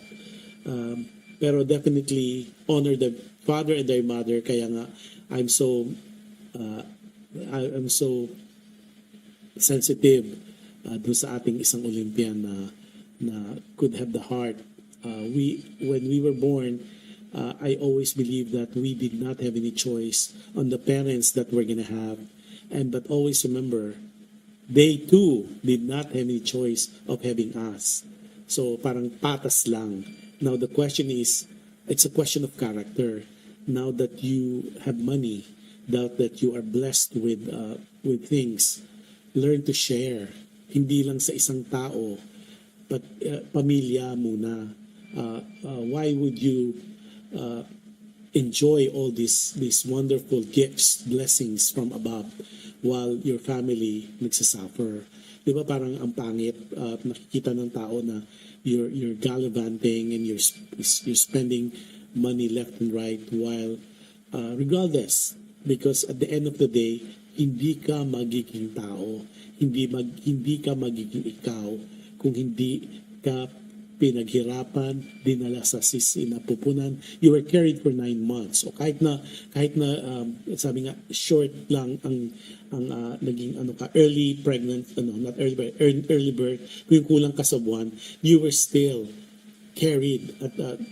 [SPEAKER 2] Pero definitely honor the father and their mother. Kaya nga, I'm so sensitive doon sa ating isang Olympian na could have the heart. When we were born, I always believe that we did not have any choice on the parents that we're gonna have. But always remember, they too did not have any choice of having us. So parang patas lang. Now the question is, it's a question of character. Now that you have money, that you are blessed with things, learn to share. Hindi lang sa isang tao, but pamilya muna. Why would you enjoy all these wonderful gifts, blessings from above, while your family nagsasuffer? Di ba parang ang pangit, nakikita ng tao na you're gallivanting and you're spending money left and right while regardless, because at the end of the day, hindi ka magiging tao, hindi ka magiging ikaw kung hindi ka pinaghirapan, dinala sa sinapupunan. You were carried for 9 months. O kahit na sabi nga short lang ang naging early pregnant, not early birth, kung kulang ka sa buwan, you were still carried.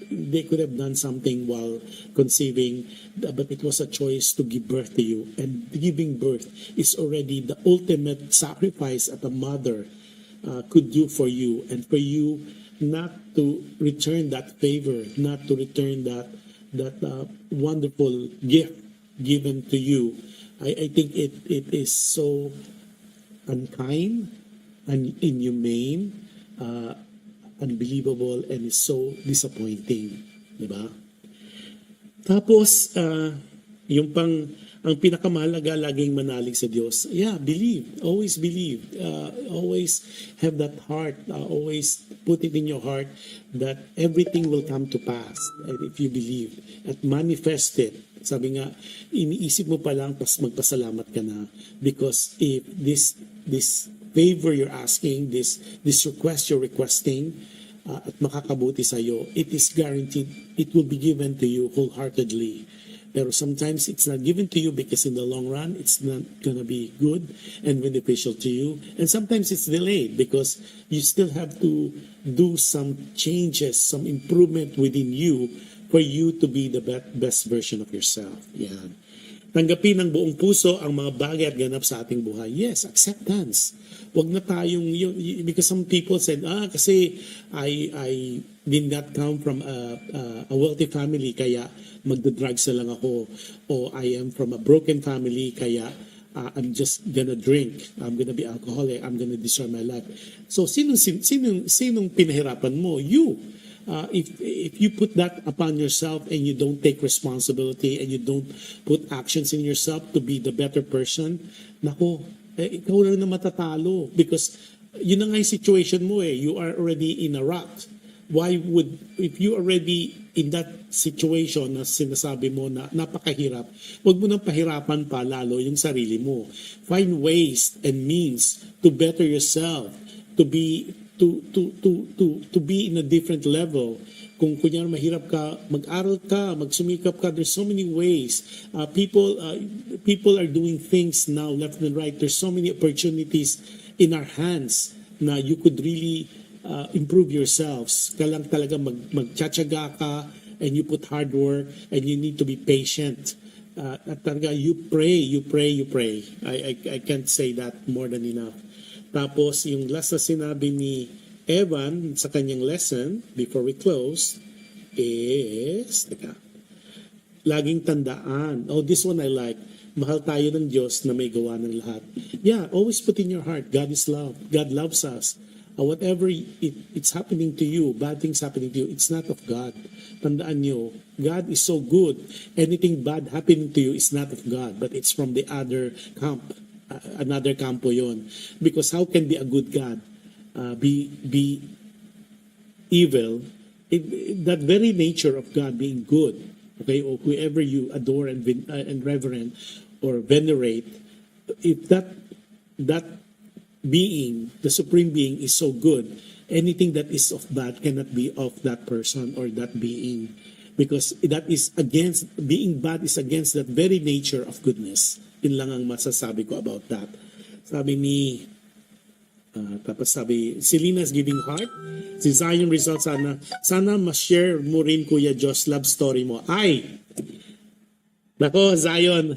[SPEAKER 2] They could have done something while conceiving, but it was a choice to give birth to you. And giving birth is already the ultimate sacrifice that a mother could do for you, and for you not to return that favor, not to return that wonderful gift given to you. I think it is so unkind and inhumane, unbelievable, and is so disappointing, di ba? Tapos, yung ang pinakamahalaga, laging manalig sa Diyos. Yeah, believe. Always believe. Always have that heart. Always put it in your heart that everything will come to pass if you believe. At manifest it. Sabi nga, iniisip mo pa lang, pas magpasalamat ka na. Because if this favor you're asking, this request you're requesting, at makakabuti sa iyo, it is guaranteed it will be given to you wholeheartedly. Pero sometimes it's not given to you because in the long run, it's not gonna be good and beneficial to you. And sometimes it's delayed because you still have to do some changes, some improvement within you for you to be the best version of yourself. Yan. Tanggapin ng buong puso ang mga bagay at ganap sa ating buhay. Yes, acceptance. Huwag na tayong, because some people said, kasi I did not come from a wealthy family, kaya magda-drugs na lang ako. O I am from a broken family, kaya I'm just gonna drink. I'm gonna be alcoholic. I'm gonna destroy my life. So, sinong pinahirapan mo? You. If you put that upon yourself and you don't take responsibility and you don't put actions in yourself to be the better person, nako, ikaw lang na matatalo because yun na nga yung situation mo you are already in a rut. Why would, if you already in that situation na sinasabi mo na napakahirap, wag mo nang pahirapan pa lalo yung sarili mo. Find ways and means to better yourself, to be in a different level. Kung kunyari mahirap ka, mag-aral ka, magsumikap ka, there's so many ways. People are doing things now left and right. There's so many opportunities in our hands na you could really improve yourselves. Kailang talaga magtsatsaga ka and you put hard work and you need to be patient. At talaga you pray. I can't say that more than enough. Tapos, yung last na sinabi ni Evan sa kanyang lesson, before we close, is, laging tandaan. Oh, this one I like. Mahal tayo ng Diyos na may gawa ng lahat. Yeah, always put in your heart, God is love. God loves us. Whatever it's happening to you, bad things happening to you, it's not of God. Tandaan nyo, God is so good. Anything bad happening to you is not of God, but it's from the other camp. Another campo yon. Because how can be a good God be evil? That very nature of God being good, okay, or whoever you adore and reverend or venerate, if that being, the supreme being, is so good, anything that is of bad cannot be of that person or that being, because that is against, being bad is against that very nature of goodness. Yun lang ang masasabi ko about that. Sabi ni, tapos sabi, si Lina's giving heart. Si Zion Rizal, sana ma-share mo rin, Kuya Jush, love story mo. Ay! Nako, Zion,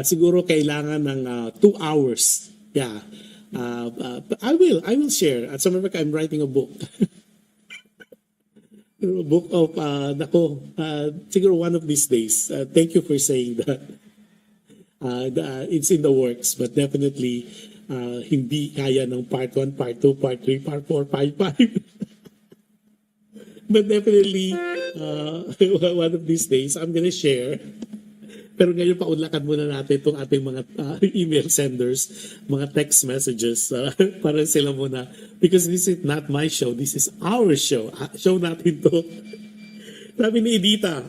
[SPEAKER 2] siguro kailangan ng 2 hours. Yeah. I will share. At some point, I'm writing a book. A book of, siguro one of these days. Thank you for saying that. It's in the works, but definitely hindi kaya ng part 1, part 2, part 3, part 4, part 5. But definitely, one of these days, I'm gonna share. Pero ngayon, paunlakan muna natin itong ating mga email senders, mga text messages, para sila muna. Because this is not my show, this is our show. Show natin to. Sabi ni Edita,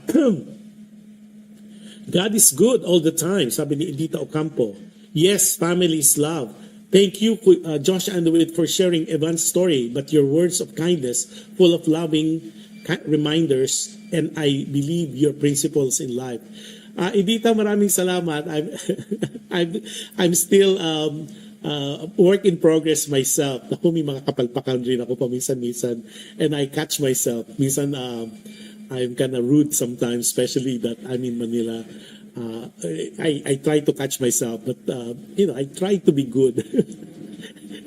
[SPEAKER 2] God is good all the time, sabi ni Edita Ocampo. Yes, family is love. Thank you, Josh Underwood, for sharing Evan's story, but your words of kindness, full of loving reminders, and I believe your principles in life. Edita, maraming salamat. I'm still work in progress myself. Ako, may mga kapalpakan rin ako paminsan-minsan, and I catch myself. Minsan, I'm kind of rude sometimes, especially that I'm in Manila. I try to catch myself, but I try to be good.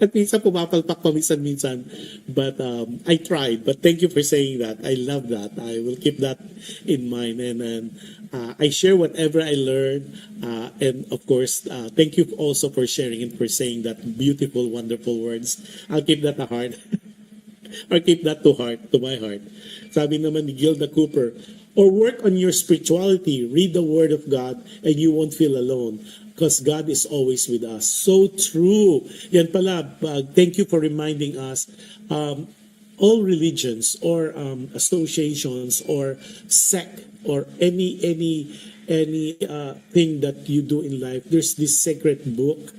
[SPEAKER 2] At minsan pumapalpak paminsan-minsan, but I tried. But thank you for saying that. I love that. I will keep that in mind, and I share whatever I learn. And of course, thank you also for sharing and for saying that beautiful, wonderful words. I'll keep that to heart. Or keep that to my heart. Sabi naman ni Gilda Cooper, Or work on your spirituality. Read the Word of God and you won't feel alone. Because God is always with us. So true. Yan pala, thank you for reminding us. All religions or associations or sect or any thing that you do in life, there's this sacred book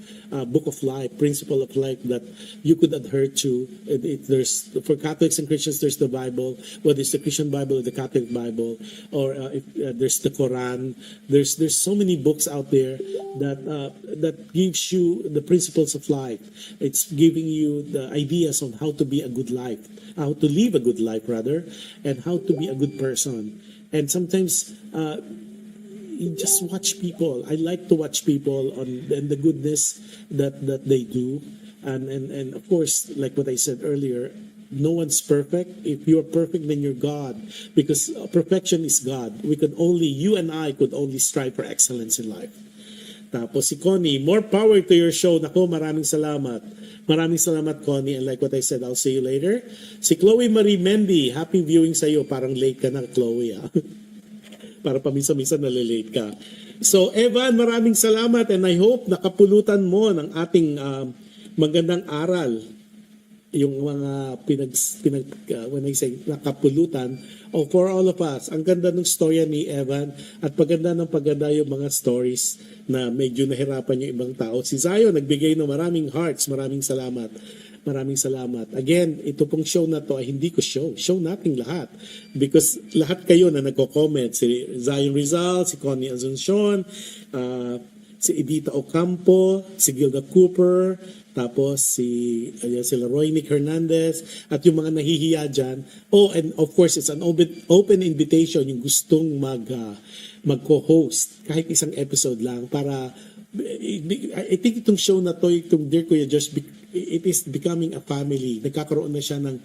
[SPEAKER 2] of life, principle of life that you could adhere to. There's for Catholics and Christians, there's the Bible, whether it's the Christian Bible or the Catholic Bible, or there's the Quran. There's so many books out there that gives you the principles of life. It's giving you the ideas on how to be a good life, how to live a good life rather, and how to be a good person. And sometimes you just watch people. I like to watch people and the goodness that they do, and of course, like what I said earlier, no one's perfect. If you're perfect, then you're God, because perfection is God. You and I could only strive for excellence in life. Tapos si Connie, more power to your show. Nako, maraming salamat. Maraming salamat, Connie. And like what I said, I'll see you later. Si Chloe Marie Mendy, happy viewing sa'yo. Parang late ka na, Chloe. Para paminsan-minsan nalilate ka. So, Evan, maraming salamat and I hope nakapulutan mo ng ating magandang aral. Yung mga when I say nakapulutan, for all of us, ang ganda ng storya ni Evan at paganda yung mga stories na medyo nahirapan yung ibang tao. Si Zion nagbigay ng maraming hearts. Maraming salamat. Maraming salamat. Again, ito pong show na to ay hindi ko show. Show nating lahat. Because lahat kayo na nagko-comment. Si Zion Rizal, si Connie Azuncion, si Edita Ocampo, si Gilda Cooper, tapos sila Roy Nick Hernandez, at yung mga nahihiya dyan. Oh, and of course, it's an open invitation yung gustong mag-co-host kahit isang episode lang para I think itong show na to, itong Dear Kuya Jush, it is becoming a family. Nagkakaroon na siya ng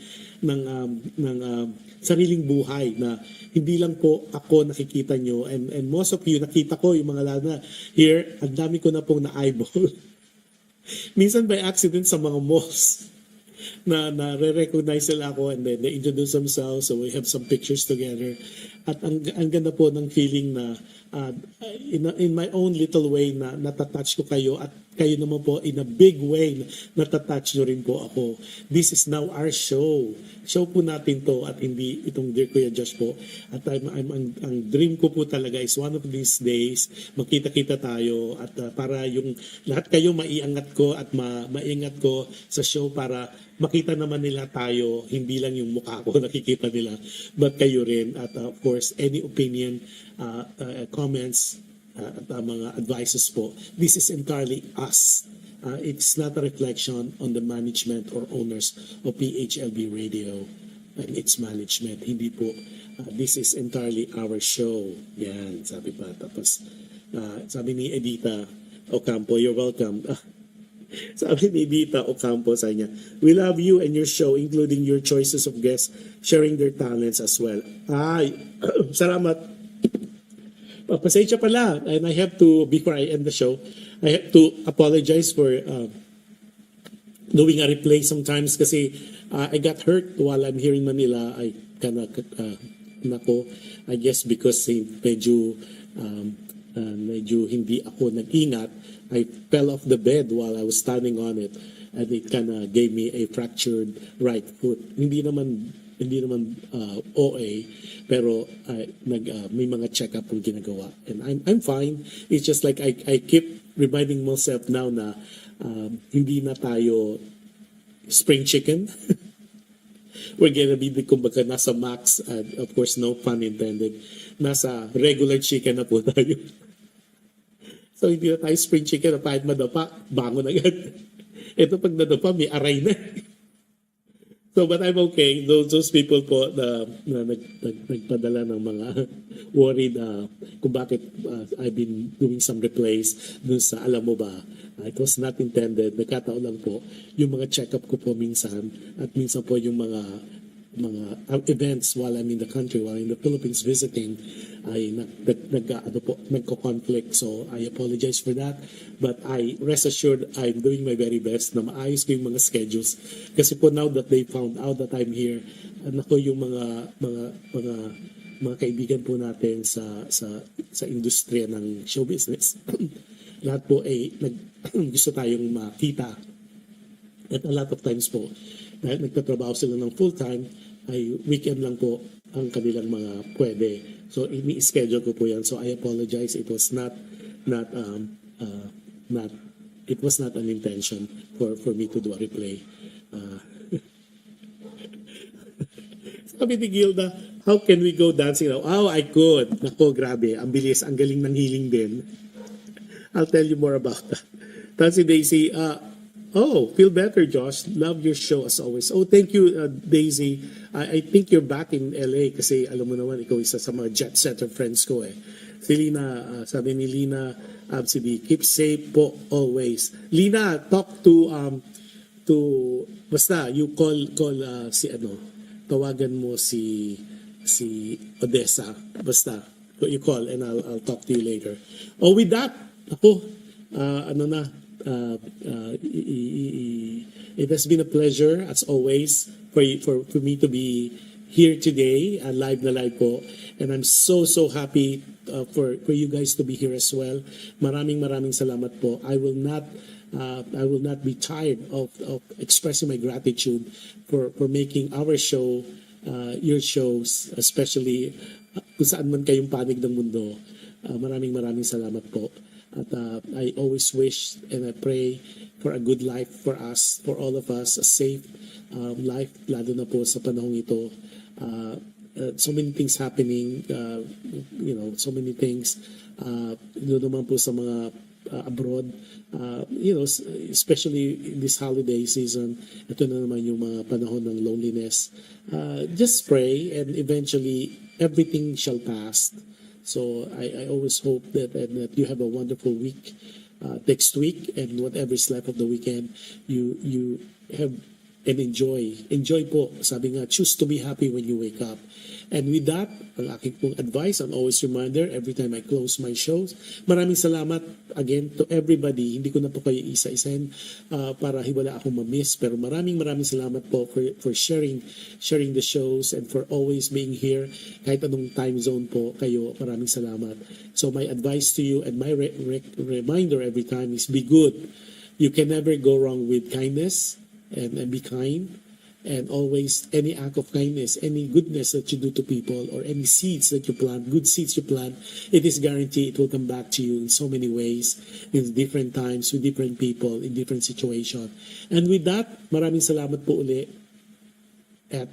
[SPEAKER 2] sariling buhay na hindi lang po ako nakikita nyo and most of you nakita ko yung mga lalo na here, ang dami ko na pong na-eyeball. Minsan by accident sa mga malls na re-recognize sila ako and then they introduce themselves, so we have some pictures together. At ang ganda po ng feeling na in my own little way na natatouch ko kayo at kayo naman po in a big way natatouch nyo rin po ako. This is now our show. Show po natin to at hindi itong Dear Kuya Jush po. At ang dream ko po talaga is one of these days magkita-kita tayo at para yung lahat kayo maiangat ko at maingat ko sa show para makita naman nila tayo, hindi lang yung mukha ko nakikita nila, but kayo rin. At of course, any opinion, comments, at mga advices po, this is entirely us. It's not a reflection on the management or owners of PHLB Radio and its management. Hindi po. This is entirely our show. Yan, sabi pa. Tapos, sabi ni Edita Ocampo, you're welcome. Sabi ni Edita Ocampo sa niya, we love you and your show, including your choices of guests, sharing their talents as well. Ay, salamat. Pasensya pala, and I have to, before I end the show, I have to apologize for doing a replay sometimes kasi I got hurt while I'm here in Manila. I I guess because medyo hindi ako nag-ingat, I fell off the bed while I was standing on it and it kind of gave me a fractured right foot. Hindi naman OA, pero may mga check-up kong ginagawa and I'm fine. It's just like I keep reminding myself now na hindi na tayo spring chicken. We're gonna be kumbaga nasa max and of course no pun intended, nasa regular chicken na po tayo. So hindi na tayo spring chicken na kahit madapa, bangon agad. Ito pag nadapa, may aray na. So, but I'm okay. Those people po na nagpadala ng mga worried kung bakit I've been doing some replays dun sa alam mo ba. It was not intended. Nagkataon lang po yung mga check-up ko po minsan at minsan po yung mga events while I'm in the country, while in the Philippines visiting, ay nagko-conflict. So I apologize for that. But I rest assured I'm doing my very best na maayos ko yung mga schedules. Kasi po now that they found out that I'm here, nako yung mga mga kaibigan po natin sa industriya ng show business. Lahat po ay gusto tayong makita. At a lot of times po, dahil nagtatrabaho sila ng full-time, ay weekend lang po ang kanilang mga pwede. So, ini-schedule ko po yan. So, I apologize. It was not an intention for me to do a replay. Sabi ni Gilda, how can we go dancing now? Oh, I could. Nako, grabe. Ang bilis. Ang galing ng healing din. I'll tell you more about that. Tapos si Daisy, feel better, Josh. Love your show as always. Oh, thank you, Daisy. I think you're back in LA kasi alam mo naman, ikaw isa sa mga jet setter friends ko eh. Si Lina, sabi ni Lina Absibi, keep safe po always. Lina, talk to basta, you call tawagan mo si Odessa. Basta, you call and I'll talk to you later. Oh, with that, it has been a pleasure as always for me to be here today, live na live po, and I'm so happy for you guys to be here as well. Maraming salamat po. I will not be tired of expressing my gratitude for making our show, your shows, especially kung saan man kayong panig ng mundo. Maraming salamat po. At I always wish and I pray for a good life for us, for all of us, a safe life, lalo na po sa panahong ito. So many things happening, so many things. Doon naman po sa mga abroad, especially in this holiday season, ito na naman yung mga panahon ng loneliness. Just pray and eventually everything shall pass. So I always hope that you have a wonderful week next week, and whatever is left of the weekend, you have and enjoy po. Sabi nga, choose to be happy when you wake up. And with that, ang aking pong advice and always reminder every time I close my shows, maraming salamat again to everybody. Hindi ko na po kayo isa-isahin para hiwala akong ma-miss, pero maraming salamat po for sharing the shows and for always being here kahit anong time zone po kayo. Maraming salamat. So my advice to you and my reminder every time is be good. You can never go wrong with kindness, and be kind, and always any act of kindness, any goodness that you do to people, or any seeds that you plant, good seeds you plant, it is guaranteed it will come back to you in so many ways, in different times, with different people, in different situations. And with that, maraming salamat po uli, at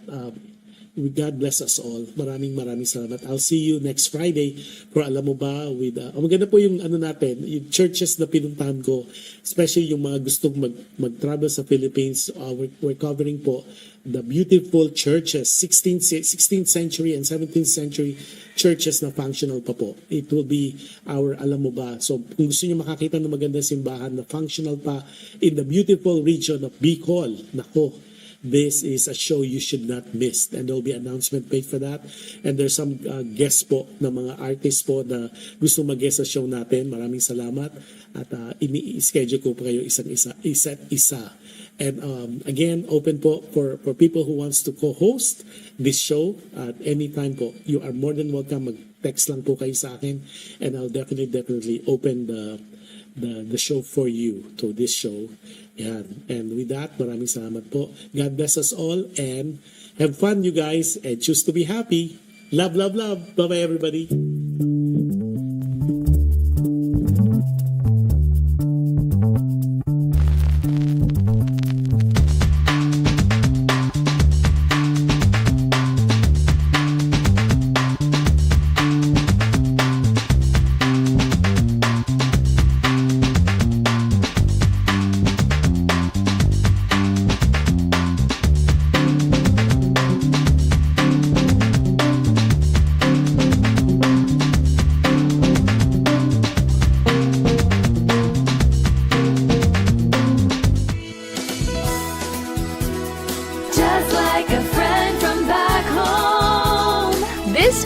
[SPEAKER 2] God bless us all. Maraming salamat. I'll see you next Friday for alam mo ba with maganda po yung natin, yung churches na pinuntahan ko, especially yung mga gustong mag-travel sa Philippines. We're covering po the beautiful churches, 16th century and 17th century churches na functional pa po. It will be our alam mo ba. So kung gusto niyo makakita ng magandang simbahan na functional pa in the beautiful region of Bicol, nako, this is a show you should not miss, and there'll be announcement page for that, and there's some guests po na mga artists po na gusto mag-guest sa show natin. Maraming salamat, at ini-schedule ko pa kayo isa't isa. And again, open po for people who wants to co-host this show at any time po. You are more than welcome. Mag-text lang po kayo sa akin, and I'll definitely open the show for you to this show. Yan. And with that, maraming salamat po. God bless us all, and have fun, you guys, and choose to be happy. Love. Bye-bye, everybody.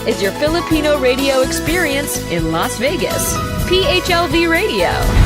[SPEAKER 1] Is your Filipino radio experience in Las Vegas. PHLV Radio.